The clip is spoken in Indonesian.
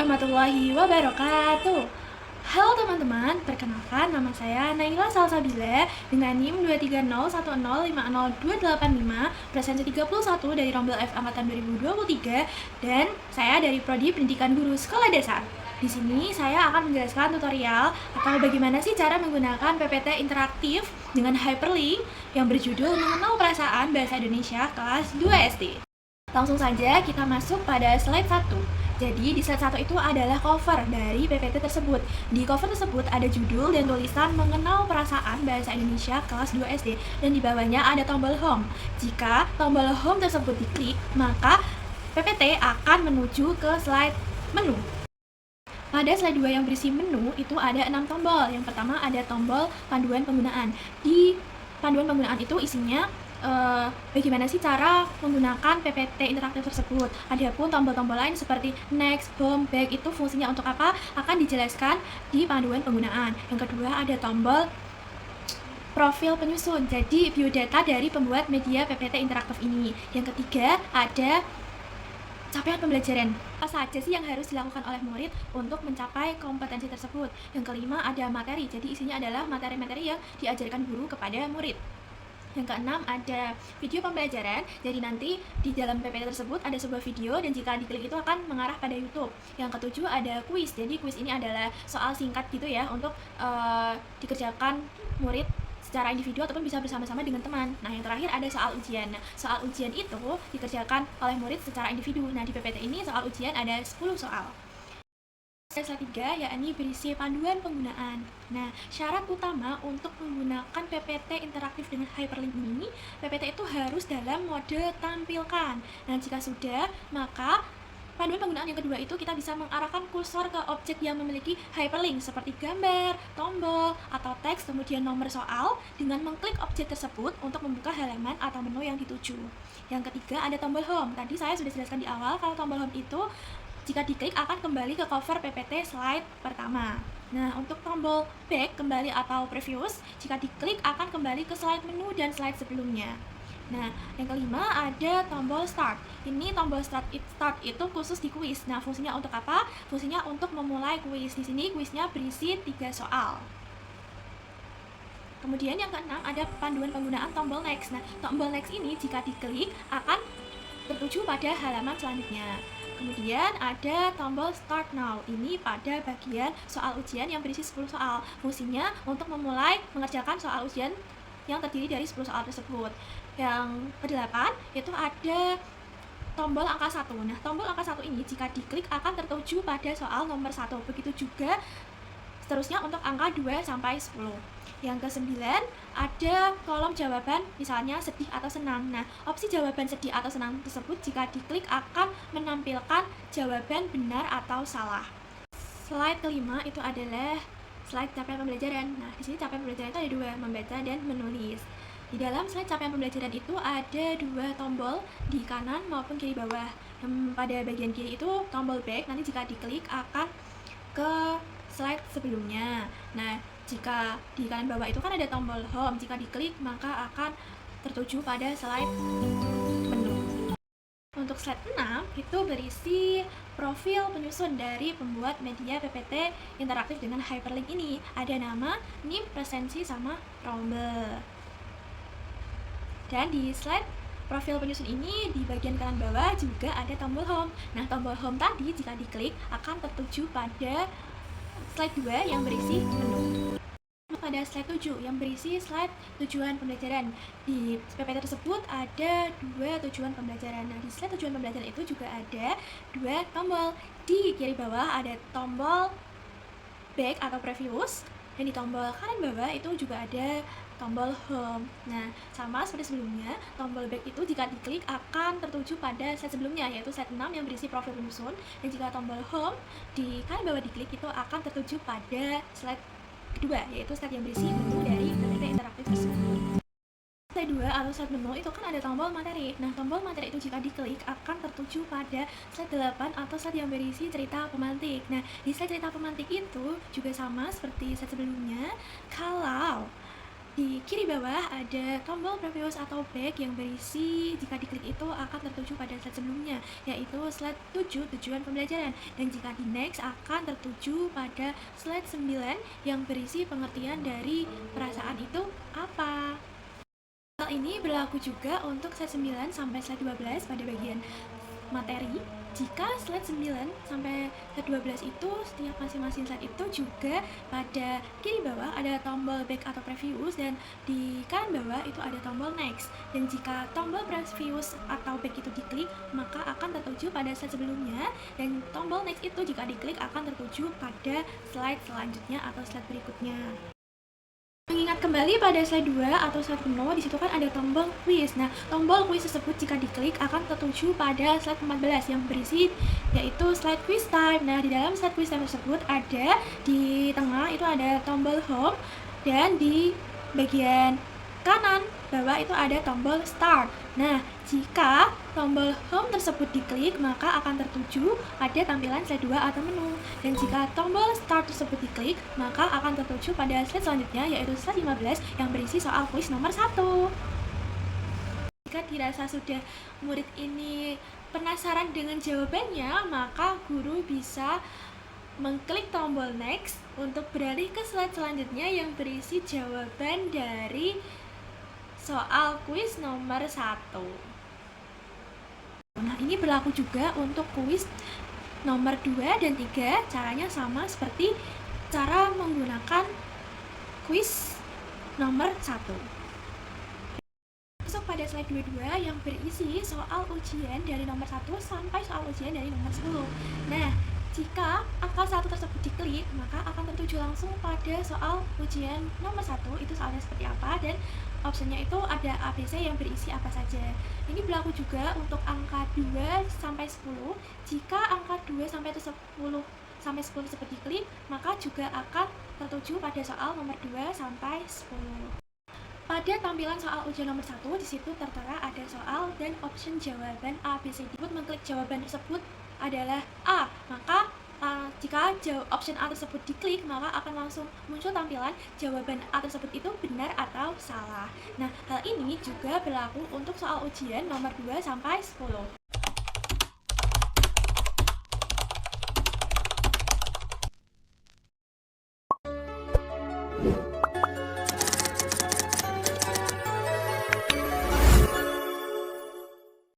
warahmatullahi wabarakatuh. Halo teman-teman, perkenalkan nama saya Naila Salsabila dengan NIM 23010502855, presensi 31 dari Rombel F angkatan 2023, dan saya dari Prodi Pendidikan Guru Sekolah Dasar. Di sini saya akan menjelaskan tutorial atau bagaimana sih cara menggunakan PPT interaktif dengan hyperlink yang berjudul Mengenal Perasaan Bahasa Indonesia kelas 2 SD. Langsung saja kita masuk pada slide 1. Jadi di slide 1 itu adalah cover dari PPT tersebut. Di cover tersebut ada judul dan tulisan Mengenal Perasaan Bahasa Indonesia kelas 2 SD, dan di bawahnya ada tombol home. Jika tombol home tersebut diklik, maka PPT akan menuju ke slide menu. Pada slide 2 yang berisi menu itu ada 6 tombol. Yang pertama ada tombol panduan penggunaan. Di panduan penggunaan itu isinya bagaimana sih cara menggunakan PPT interaktif tersebut. Adapun tombol-tombol lain seperti next, home, back itu fungsinya untuk apa akan dijelaskan di panduan penggunaan. Yang kedua ada tombol profil penyusun, jadi biodata dari pembuat media PPT interaktif ini. Yang ketiga ada capaian pembelajaran, apa saja sih yang harus dilakukan oleh murid untuk mencapai kompetensi tersebut. Yang kelima ada materi, jadi isinya adalah materi-materi yang diajarkan guru kepada murid. Yang keenam ada video pembelajaran, jadi nanti di dalam PPT tersebut ada sebuah video dan jika diklik itu akan mengarah pada YouTube. Yang ketujuh ada kuis, jadi kuis ini adalah soal singkat gitu ya untuk dikerjakan murid secara individu ataupun bisa bersama-sama dengan teman. Nah yang terakhir ada soal ujian. Nah soal ujian itu dikerjakan oleh murid secara individu. Nah di PPT ini soal ujian ada 10 soal. Slide 3 yakni berisi panduan penggunaan. Nah, syarat utama untuk menggunakan PPT interaktif dengan hyperlink ini, PPT itu harus dalam mode tampilkan. Nah, jika sudah, maka panduan penggunaan yang kedua itu kita bisa mengarahkan kursor ke objek yang memiliki hyperlink seperti gambar, tombol, atau teks, kemudian nomor soal dengan mengklik objek tersebut untuk membuka halaman atau menu yang dituju. Yang ketiga ada tombol home. Tadi saya sudah jelaskan di awal kalau tombol home itu jika diklik akan kembali ke cover PPT slide pertama. Nah, untuk tombol back kembali atau previous, jika diklik akan kembali ke slide menu dan slide sebelumnya. Nah, yang kelima ada tombol start. Ini tombol start itu khusus di kuis. Nah, fungsinya untuk apa? Fungsinya untuk memulai kuis. Di sini kuisnya berisi 3 soal. Kemudian yang keenam ada panduan penggunaan tombol next. Nah, tombol next ini jika diklik akan tertuju pada halaman selanjutnya. Kemudian ada tombol Start Now, ini pada bagian soal ujian yang berisi 10 soal. Fungsinya untuk memulai mengerjakan soal ujian yang terdiri dari 10 soal tersebut. Yang ke-8 itu ada tombol angka 1. Nah, tombol angka 1 ini jika diklik akan tertuju pada soal nomor 1. Begitu juga seterusnya untuk angka 2 sampai 10. Yang ke-9 ada kolom jawaban, misalnya sedih atau senang. Nah, opsi jawaban sedih atau senang tersebut jika diklik akan menampilkan jawaban benar atau salah. Slide kelima itu adalah slide capaian pembelajaran. Nah, di sini capaian pembelajaran itu ada 2, membaca dan menulis. Di dalam slide capaian pembelajaran itu ada 2 tombol di kanan maupun kiri bawah. Yang pada bagian kiri itu tombol back, nanti jika diklik akan ke slide sebelumnya. Nah, jika di kanan bawah itu kan ada tombol home, jika diklik maka akan tertuju pada slide menu. Untuk slide 6 itu berisi profil penyusun dari pembuat media PPT interaktif dengan hyperlink ini. Ada nama, NIM, presensi, sama rombel. Dan di slide profil penyusun ini di bagian kanan bawah juga ada tombol home. Nah, tombol home tadi jika diklik akan tertuju pada slide 2 yang berisi menu. Pada slide 7 yang berisi slide tujuan pembelajaran. Di PPT tersebut ada 2 tujuan pembelajaran. Nah, di slide tujuan pembelajaran itu juga ada 2 tombol. Di kiri bawah ada tombol back atau previous, dan di tombol kanan bawah itu juga ada tombol home. Nah, sama seperti sebelumnya, tombol back itu jika diklik akan tertuju pada slide sebelumnya, yaitu slide 6 yang berisi profil penyusun, dan jika tombol home di kanan bawah diklik itu akan tertuju pada slide kedua, yaitu slide yang berisi menu dari PPT interaktif tersebut. Slide 2 atau slide menu itu kan ada tombol materi. Nah, tombol materi itu jika diklik akan tertuju pada slide 8 atau slide yang berisi cerita pemantik. Nah, di slide cerita pemantik itu juga sama seperti slide sebelumnya. Kalau Di kiri bawah ada tombol previous atau back yang berisi jika diklik itu akan tertuju pada slide sebelumnya, yaitu slide 7 tujuan pembelajaran, dan jika di next akan tertuju pada slide 9 yang berisi pengertian dari perasaan itu apa. Hal ini berlaku juga untuk slide 9 sampai slide 12 pada bagian materi. Jika slide 9 sampai slide 12 itu setiap masing-masing slide itu juga pada kiri bawah ada tombol back atau previous, dan di kanan bawah itu ada tombol next. Dan jika tombol previous atau back itu diklik, maka akan tertuju pada slide sebelumnya, dan tombol next itu jika diklik akan tertuju pada slide selanjutnya atau slide berikutnya. Mengingat kembali pada slide 2 atau slide penuh, disitu kan ada tombol quiz. Nah, tombol quiz tersebut jika diklik akan tertuju pada slide 14 yang berisi yaitu slide quiz time. Nah, di dalam slide quiz time tersebut ada di tengah itu ada tombol home, dan di bagian kanan bawah itu ada tombol start. Nah, jika tombol home tersebut diklik, maka akan tertuju pada tampilan slide 2 atau menu. Dan jika tombol start tersebut diklik, maka akan tertuju pada slide selanjutnya, yaitu slide 15 yang berisi soal kuis nomor 1. Jika dirasa sudah murid ini penasaran dengan jawabannya, maka guru bisa mengklik tombol next untuk beralih ke slide selanjutnya yang berisi jawaban dari soal kuis nomor 1. Nah, ini berlaku juga untuk kuis nomor 2 dan 3. Caranya sama seperti cara menggunakan kuis nomor 1. Masuk pada slide 22 yang berisi soal ujian dari nomor 1 sampai soal ujian dari nomor 10. Nah, jika angka 1 tersebut diklik, maka akan tertuju langsung pada soal ujian nomor 1, itu soalnya seperti apa, dan optionnya itu ada ABC yang berisi apa saja. Ini berlaku juga untuk angka 2 sampai 10. Jika angka 2 sampai 10 tersebut diklik, maka juga akan tertuju pada soal nomor 2 sampai 10. Pada tampilan soal ujian nomor 1, di situ tertera ada soal dan option jawaban A, B, C, D. Mengklik jawaban tersebut adalah A, maka jika option A tersebut diklik, maka akan langsung muncul tampilan jawaban A tersebut itu benar atau salah. Nah, hal ini juga berlaku untuk soal ujian nomor 2 sampai 10.